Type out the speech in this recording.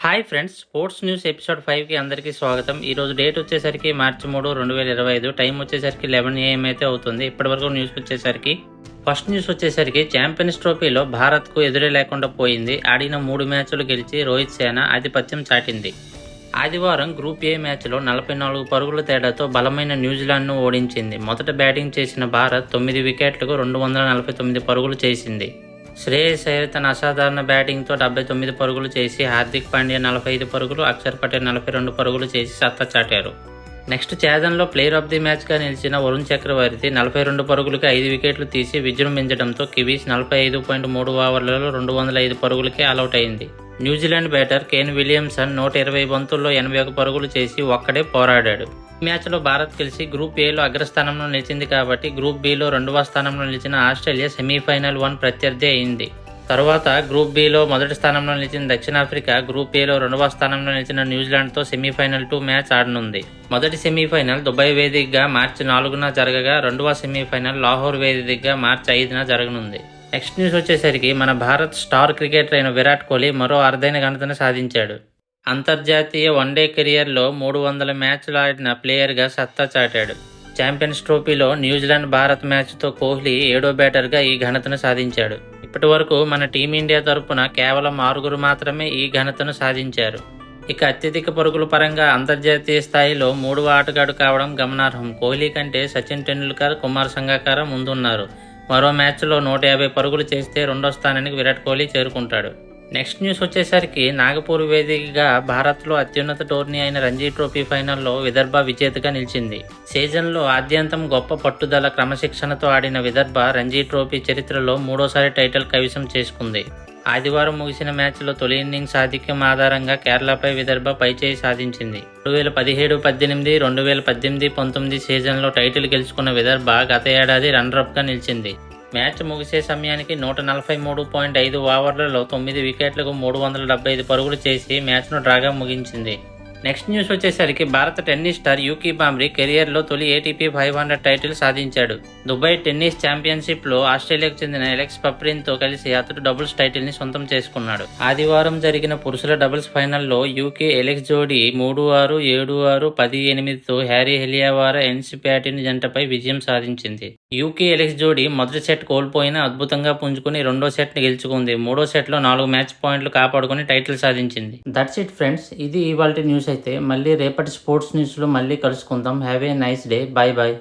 Hi friends, sports news episode 5కి అందరికీ స్వాగతం. ఈరోజు డేట్ వచ్చేసరికి మార్చి 3, 2025. టైం వచ్చేసరికి 11 AM అయితే అవుతుంది. ఇప్పటివరకు న్యూస్ వచ్చేసరికి ఫస్ట్ న్యూస్ వచ్చేసరికి ఛాంపియన్స్ ట్రోఫీలో భారత్కు ఎదురే లేకుండా పోయింది. ఆడిన 3 మ్యాచ్లు గెలిచి రోహిత్ సేన ఆధిపత్యం చాటింది. ఆదివారం గ్రూప్ ఏ మ్యాచ్లో 44 పరుగుల తేడాతో బలమైన న్యూజిలాండ్ను ఓడించింది. మొదట బ్యాటింగ్ చేసిన భారత్ 9 వికెట్లకు 249 పరుగులు చేసింది. శ్రేయస్ అయ్యర్ తన అసాధారణ బ్యాటింగ్తో 79 పరుగులు చేసి, హార్దిక్ పాండ్యా 45 పరుగులు, అక్షర్ పటేల్ 42 పరుగులు చేసి సత్తా చాటారు. నెక్స్ట్ ఛేదన్లో ప్లేయర్ ఆఫ్ ది మ్యాచ్గా నిలిచిన వరుణ్ చక్రవర్తి 42 పరుగులకి 5 వికెట్లు తీసి విజృంభించడంతో కివీస్ 45.3 ఓవర్లలో 205 పరుగులకే ఆలౌట్ అయింది. న్యూజిలాండ్ బ్యాటర్ కేన్ విలియమ్సన్ 120 బంతుల్లో 81 పరుగులు చేసి ఒక్కడే పోరాడాడు. ఈ మ్యాచ్లో భారత్ గెలిచి గ్రూప్ ఏలో అగ్రస్థానంలో నిలిచింది కాబట్టి గ్రూప్ బిలో 2వ స్థానంలో నిలిచిన ఆస్ట్రేలియా సెమీఫైనల్ 1 ప్రత్యర్థి అయింది. తరువాత గ్రూప్ బిలో మొదటి స్థానంలో నిలిచిన దక్షిణాఫ్రికా గ్రూప్ ఏలో 2వ స్థానంలో నిలిచిన న్యూజిలాండ్తో సెమీఫైనల్ 2 మ్యాచ్ ఆడనుంది. మొదటి సెమీఫైనల్ దుబాయ్ వేదికగా మార్చి 4న జరగగా, 2వ సెమీఫైనల్ లాహోర్ వేదికగా మార్చి 5న జరగనుంది. నెక్స్ట్ న్యూస్ వచ్చేసరికి మన భారత్ స్టార్ క్రికెటర్ అయిన విరాట్ కోహ్లీ మరో అరుదైన ఘనతను సాధించాడు. అంతర్జాతీయ వన్డే కెరియర్లో 300 మ్యాచ్లు ఆడిన ప్లేయర్గా సత్తా చాటాడు. ఛాంపియన్స్ ట్రోఫీలో న్యూజిలాండ్ భారత్ మ్యాచ్తో కోహ్లీ 7వ బ్యాటర్గా ఈ ఘనతను సాధించాడు. ఇప్పటి వరకు మన టీమిండియా తరపున కేవలం 6 మాత్రమే ఈ ఘనతను సాధించారు. ఇక అత్యధిక పరుగుల పరంగా అంతర్జాతీయ స్థాయిలో 3వ ఆటగాడు కావడం గమనార్హం. కోహ్లీ కంటే సచిన్ టెండూల్కర్, కుమార్ సంగకార ముందున్నారు. మరో మ్యాచ్లో 150 పరుగులు చేస్తే 2వ స్థానానికి విరాట్ కోహ్లీ చేరుకుంటాడు. నెక్స్ట్ న్యూస్ వచ్చేసరికి నాగపూర్ వేదికగా భారత్లో అత్యున్నత టోర్నీ అయిన రంజీ ట్రోఫీ ఫైనల్లో విదర్భ విజేతగా నిలిచింది. సీజన్లో ఆద్యంతం గొప్ప పట్టుదల, క్రమశిక్షణతో ఆడిన విదర్భ రంజీ ట్రోఫీ చరిత్రలో 3వసారి టైటిల్ కైవసం చేసుకుంది. ఆదివారం ముగిసిన మ్యాచ్లో తొలి ఇన్నింగ్స్ ఆధిక్యం ఆధారంగా కేరళపై విదర్భ పైచేయి సాధించింది. 2017-18, 2018-19 సీజన్లో టైటిల్ గెలుచుకున్న విదర్భ గత ఏడాది రన్నరప్గా నిలిచింది. మ్యాచ్ ముగిసే సమయానికి 143.5 ఓవర్లలో 9 వికెట్లకు 375 పరుగులు చేసి మ్యాచ్ను డ్రాగా ముగించింది. నెక్స్ట్ న్యూస్ వచ్చేసరికి భారత టెన్నిస్ స్టార్ యూకీ బాంబ్రీ కెరియర్లో తొలి ఏటీపీ 500 టైటిల్ సాధించాడు. దుబాయ్ టెన్నిస్ ఛాంపియన్షిప్లో ఆస్ట్రేలియాకు చెందిన అలెక్స్ పప్రిన్తో కలిసి అతడు డబుల్స్ టైటిల్ని సొంతం చేసుకున్నాడు. ఆదివారం జరిగిన పురుషుల డబుల్స్ ఫైనల్లో యూకీ అలెక్స్ జోడీ 3-6, 7-6, 10-8తో హ్యారీ హెలియావారా, ఎన్సిప్యాటిన్ జంటపై విజయం సాధించింది. యూకీ అలెక్స్ జోడీ మొదటి సెట్ కోల్పోయినా అద్భుతంగా పుంజుకుని 2వ సెట్ని గెలుచుకుంది. 3వ సెట్లో 4 మ్యాచ్ పాయింట్లు కాపాడుకుని టైటిల్ సాధించింది. దట్స్ ఇట్ ఫ్రెండ్స్, ఇది ఇవాల్టి న్యూస్ అయితే. మళ్ళీ రేపటి స్పోర్ట్స్ న్యూస్లో మళ్ళీ కలుసుకుందాం. Have a nice day. Bye bye.